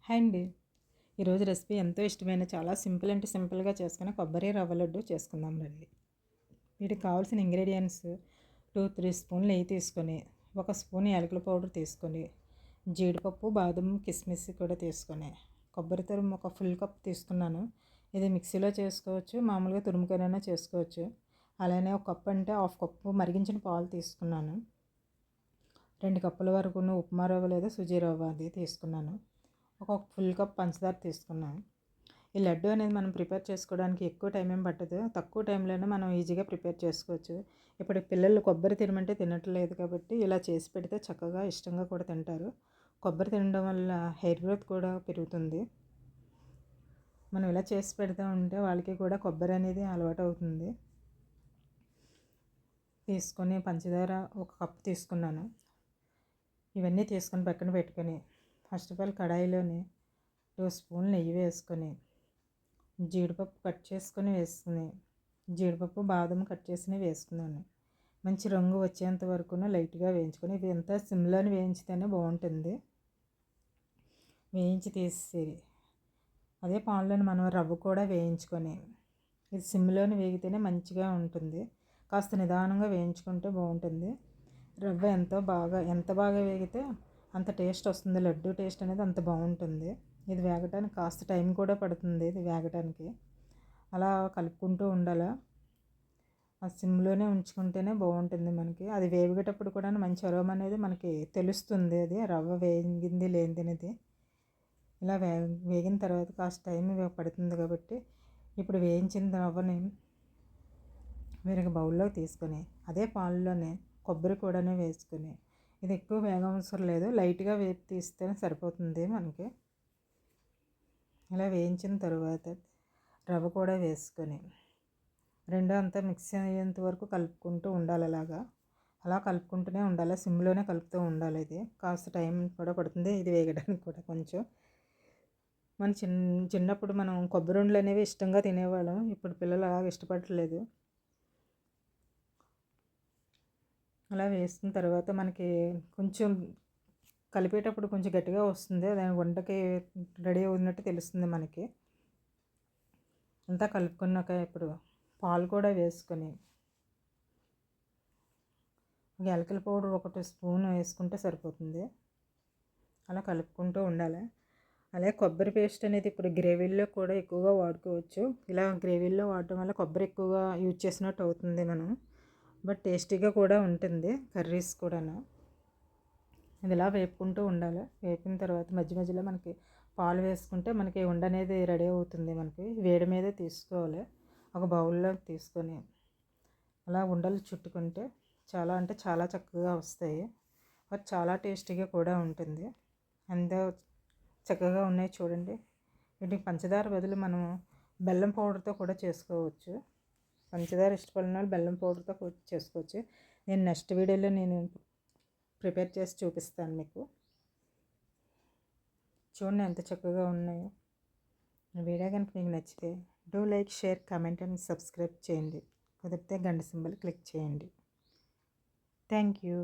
Hi అండి. ఈరోజు recipe ఎంతో ఇష్టమైన చాలా సింపుల్ అంటే సింపుల్గా చేసుకుని కొబ్బరి రవ్వ లడ్డు చేసుకుందాం రండి. వీటికి కావాల్సిన ఇంగ్రీడియంట్స్ 2-3 స్పూన్లు నెయ్యి తీసుకొని, 1 స్పూన్ యాలకుల పౌడర్ తీసుకొని, జీడిపప్పు బాదం కిస్మిస్ కూడా తీసుకొని, కొబ్బరి తురుము ఒక ఫుల్ కప్ తీసుకున్నాను. ఇది మిక్సీలో చేసుకోవచ్చు, మామూలుగా తురుముకొనైనా చేసుకోవచ్చు. అలానే ఒక కప్ అంటే హాఫ్ కప్పు మరిగించిన పాలు తీసుకున్నాను. 2 కప్పుల వరకు ఉప్మా రవ్వ లేదా సుజీ రవ్వ అది తీసుకున్నాను. ఒక ఫుల్ కప్ పంచదార తీసుకున్నాను. ఈ లడ్డు అనేది మనం ప్రిపేర్ చేసుకోవడానికి ఎక్కువ టైం ఏం పట్టదు, తక్కువ టైంలోనే మనం ఈజీగా ప్రిపేర్ చేసుకోవచ్చు. ఇప్పుడు పిల్లలు కొబ్బరి తినమంటే తినట్లేదు కాబట్టి ఇలా చేసి పెడితే చక్కగా ఇష్టంగా కూడా తింటారు. కొబ్బరి తినడం వల్ల హెయిర్ గ్రోత్ కూడా పెరుగుతుంది. మనం ఇలా చేసి పెడతా ఉంటే వాళ్ళకి కూడా కొబ్బరి అనేది అలవాటు అవుతుంది. తీసుకొని పంచదార 1 కప్ తీసుకున్నాను. ఇవన్నీ తీసుకొని పక్కన పెట్టుకొని, ఫస్ట్ ఆఫ్ ఆల్ కడాయిలోని 2 స్పూన్లు నెయ్యి వేసుకొని, జీడిపప్పు కట్ చేసుకొని వేసుకుని, జీడిపప్పు బాదం కట్ చేసినవి వేసుకున్నాను. మంచి రంగు వచ్చేంత వరకు లైట్గా వేయించుకొని, ఇవి అంతా సిమ్లోని వేయించితేనే బాగుంటుంది. వేయించి తీసి అదే పాన్లోని మనం రవ్వ కూడా వేయించుకొని, ఇది సిమ్లోని వేగితేనే మంచిగా ఉంటుంది. కాస్త నిదానంగా వేయించుకుంటే బాగుంటుంది. రవ్వ ఎంత బాగా వేగితే అంత టేస్ట్ వస్తుంది. లడ్డు టేస్ట్ అనేది అంత బాగుంటుంది. ఇది వేగటానికి కాస్త టైం కూడా పడుతుంది. ఇది వేగటానికి అలా కలుపుకుంటూ ఉండాలి. ఆ సిమ్లోనే ఉంచుకుంటేనే బాగుంటుంది మనకి. అది వేగేటప్పుడు కూడా మంచి అరోమా అనేది మనకి తెలుస్తుంది. అది రవ్వ వేగింది లేనిది అనేది ఇలా వేగిన తర్వాత కాస్త టైం పడుతుంది కాబట్టి, ఇప్పుడు వేయించిన రవ్వని వేరొక బౌల్లో తీసుకొని, అదే పాలలోనే కొబ్బరి కూడా వేసుకొని, ఇది ఎక్కువ వేగవసరం లేదు, లైట్గా వేపి తీస్తేనే సరిపోతుంది మనకి. ఇలా వేయించిన తర్వాత రవ్వ కూడా వేసుకొని రెండో అంతా మిక్స్ అయ్యేంత వరకు కలుపుకుంటూ ఉండాలి. అలా కలుపుకుంటూనే ఉండాలి. సిమ్లోనే కలుపుతూ ఉండాలి. ఇది కాస్త టైం కూడా పడుతుంది ఇది వేగడానికి కూడా. కొంచెం మన చిన్నప్పుడు మనం కొబ్బరి ఉండలు అనేవి ఇష్టంగా తినేవాళ్ళం. ఇప్పుడు పిల్లలు అలాగ ఇష్టపడట్లేదు. అలా వేసిన తర్వాత మనకి కొంచెం కలిపేటప్పుడు కొంచెం గట్టిగా వస్తుంది. దాని వంటకి రెడీ అవుతున్నట్టు తెలుస్తుంది మనకి. అంతా కలుపుకున్నాక ఇప్పుడు పాలు కూడా వేసుకొని, యాలకుల పౌడర్ 1 స్పూన్ వేసుకుంటే సరిపోతుంది. అలా కలుపుకుంటూ ఉండాలి. అలాగే కొబ్బరి పేస్ట్ అనేది ఇప్పుడు గ్రేవీల్లో కూడా ఎక్కువగా వాడుకోవచ్చు. ఇలా గ్రేవీల్లో వాడటం వల్ల కొబ్బరి ఎక్కువగా యూజ్ చేసినట్టు అవుతుంది మనం. బట్ టేస్టీగా కూడా ఉంటుంది కర్రీస్ కూడాను. ఇది ఇలా వేపుకుంటూ ఉండాలి. వేపిన తర్వాత మధ్య మధ్యలో మనకి పాలు వేసుకుంటే మనకి ఉండ అనేది రెడీ అవుతుంది. మనకి వేడి మీదే తీసుకోవాలి. ఒక బౌల్లో తీసుకొని అలా ఉండలు చుట్టుకుంటే చాలా అంటే చాలా చక్కగా వస్తాయి. బట్ చాలా టేస్టీగా కూడా ఉంటుంది. ఎంతో చక్కగా ఉన్నాయి చూడండి. వీటికి పంచదార బదులు మనం బెల్లం పౌడర్తో కూడా చేసుకోవచ్చు. పంచదార ఇష్టపడిన వాళ్ళు బెల్లం పౌడర్తో చేసుకోవచ్చు. నేను నెక్స్ట్ వీడియోలో ప్రిపేర్ చేసి చూపిస్తాను మీకు. చూడండి ఎంత చక్కగా ఉన్నాయో. వీడియో కనుక మీకు నచ్చితే do like, share, comment and subscribe చేయండి. కుదిరితే గంట సింబల్ క్లిక్ చేయండి. Thank you.